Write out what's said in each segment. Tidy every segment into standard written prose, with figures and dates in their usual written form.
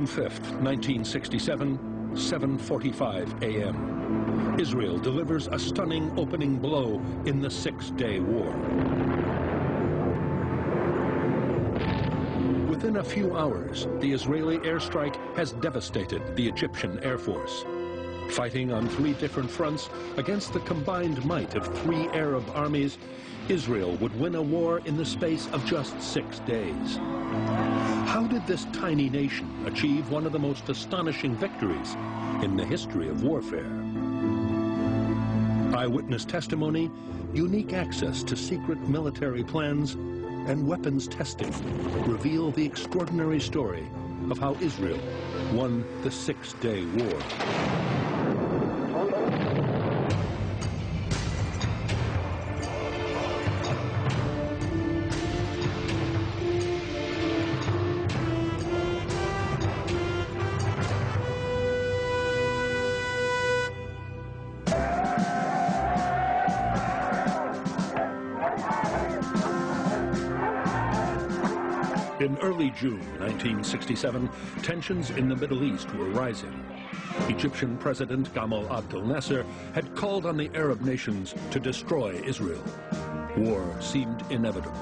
5th, 1967, 7:45 a.m. Israel delivers a stunning opening blow in the Six-Day War. Within a few hours, the Israeli airstrike has devastated the Egyptian Air Force. Fighting on 3 different fronts against the combined might of 3 Arab armies, Israel would win a war in the space of just 6 days. How did this tiny nation achieve one of the most astonishing victories in the history of warfare? Eyewitness testimony, unique access to secret military plans, and weapons testing reveal the extraordinary story of how Israel won the Six-Day War. In early June 1967, tensions in the Middle East were rising. Egyptian President Gamal Abdel Nasser had called on the Arab nations to destroy Israel. War seemed inevitable.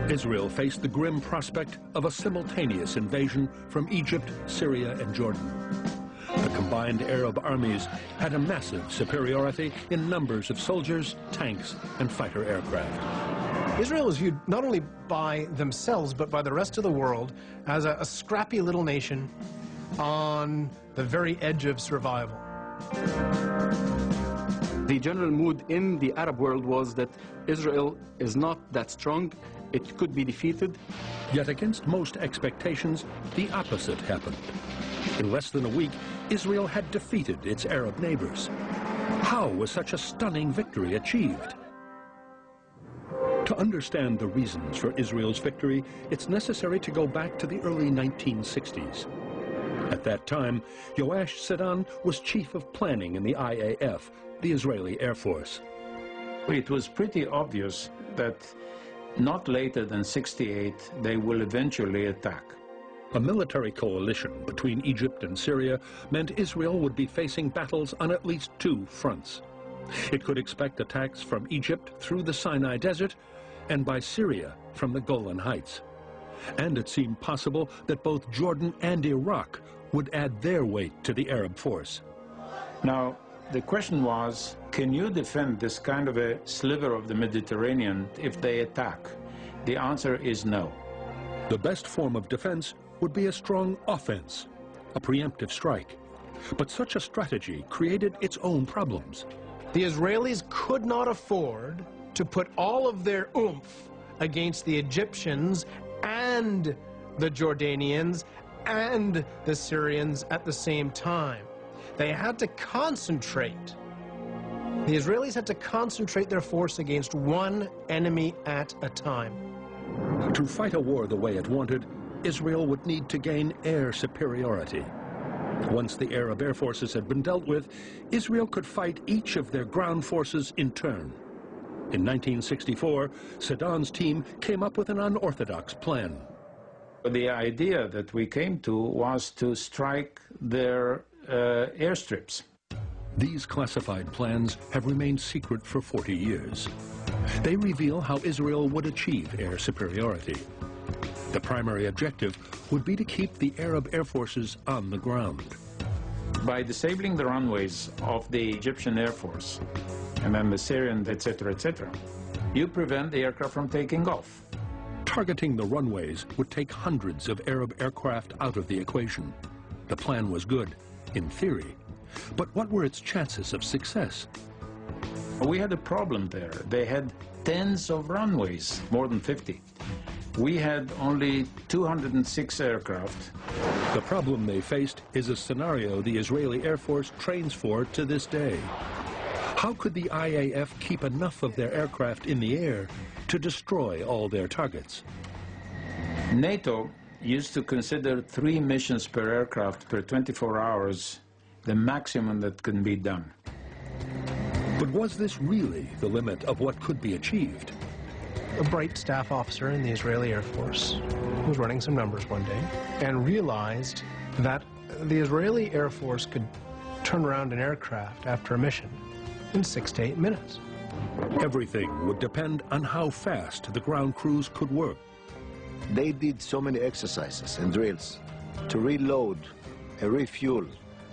Israel faced the grim prospect of a simultaneous invasion from Egypt, Syria, and Jordan. The combined Arab armies had a massive superiority in numbers of soldiers, tanks, and fighter aircraft. Israel was viewed not only by themselves, but by the rest of the world as a scrappy little nation on the very edge of survival. The general mood in the Arab world was that Israel is not that strong, it could be defeated. Yet against most expectations, the opposite happened. In less than a week, Israel had defeated its Arab neighbors. How was such a stunning victory achieved? To understand the reasons for Israel's victory, it's necessary to go back to the early 1960s. At that time, Yoash Sedan was chief of planning in the IAF, the Israeli Air Force. It was pretty obvious that not later than '68 they will eventually attack. A military coalition between Egypt and Syria meant Israel would be facing battles on at least 2 fronts. It could expect attacks from Egypt through the Sinai Desert and by Syria from the Golan Heights. And it seemed possible that both Jordan and Iraq would add their weight to the Arab force. Now, the question was, can you defend this kind of a sliver of the Mediterranean if they attack? The answer is no. The best form of defense would be a strong offense, a preemptive strike. But such a strategy created its own problems. The Israelis could not afford to put all of their oomph against the Egyptians and the Jordanians and the Syrians at the same time. They had to concentrate. The Israelis had to concentrate their force against one enemy at a time. To fight a war the way it wanted, Israel would need to gain air superiority. Once the Arab air forces had been dealt with, Israel could fight each of their ground forces in turn. In 1964, Sedan's team came up with an unorthodox plan. The idea that we came to was to strike their airstrips. These classified plans have remained secret for 40 years. They reveal how Israel would achieve air superiority. The primary objective would be to keep the Arab air forces on the ground. By disabling the runways of the Egyptian Air Force, and then the Syrian, etc., you prevent the aircraft from taking off. Targeting the runways would take hundreds of Arab aircraft out of the equation. The plan was good, in theory. But what were its chances of success? We had a problem there. They had tens of runways, more than 50. We had only 206 aircraft. The problem they faced is a scenario the Israeli Air Force trains for to this day. How could the IAF keep enough of their aircraft in the air to destroy all their targets? NATO used to consider 3 missions per aircraft per 24 hours the maximum that can be done. But was this really the limit of what could be achieved? a bright staff officer in the Israeli Air Force was running some numbers one day and realized that the Israeli Air Force could turn around an aircraft after a mission in 6 to 8 minutes. Everything would depend on how fast the ground crews could work. They did so many exercises and drills to reload and refuel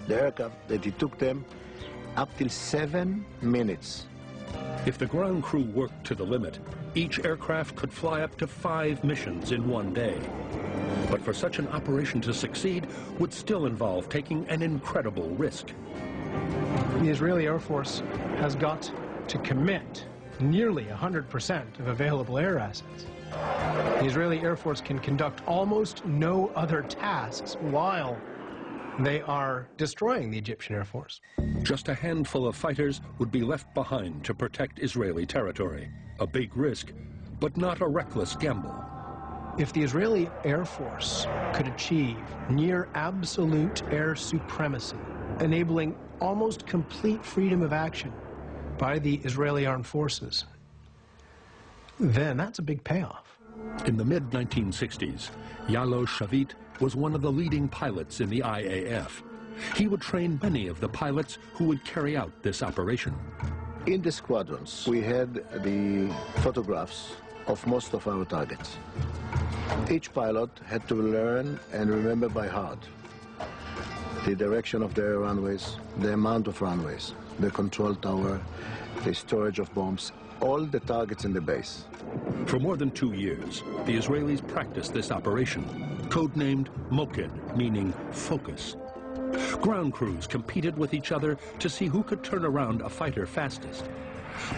the aircraft that it took them up till 7 minutes. If the ground crew worked to the limit, each aircraft could fly up to 5 missions in one day. But for such an operation to succeed would still involve taking an incredible risk. The Israeli Air Force has got to commit nearly 100% of available air assets. The Israeli Air Force can conduct almost no other tasks while they are destroying the Egyptian Air Force. Just a handful of fighters would be left behind to protect Israeli territory. A big risk, but not a reckless gamble. If the Israeli Air Force could achieve near absolute air supremacy, enabling almost complete freedom of action by the Israeli Armed Forces, then that's a big payoff. In the mid-1960s, Yalo Shavit was one of the leading pilots in the IAF. He would train many of the pilots who would carry out this operation. In the squadrons, we had the photographs of most of our targets. Each pilot had to learn and remember by heart the direction of their runways, the amount of runways, the control tower, the storage of bombs, all the targets in the base. For more than 2 years, the Israelis practiced this operation, codenamed Moked, meaning focus. Ground crews competed with each other to see who could turn around a fighter fastest.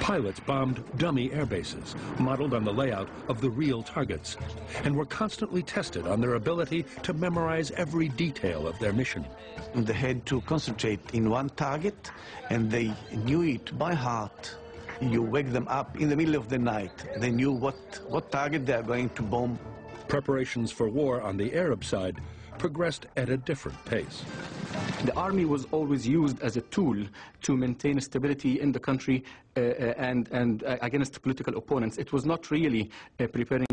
Pilots bombed dummy air bases, modeled on the layout of the real targets, and were constantly tested on their ability to memorize every detail of their mission. They had to concentrate in one target, and they knew it by heart. You wake them up in the middle of the night. They knew what target they are going to bomb. Preparations for war on the Arab side progressed at a different pace. The army was always used as a tool to maintain stability in the country and against political opponents. It was not really preparing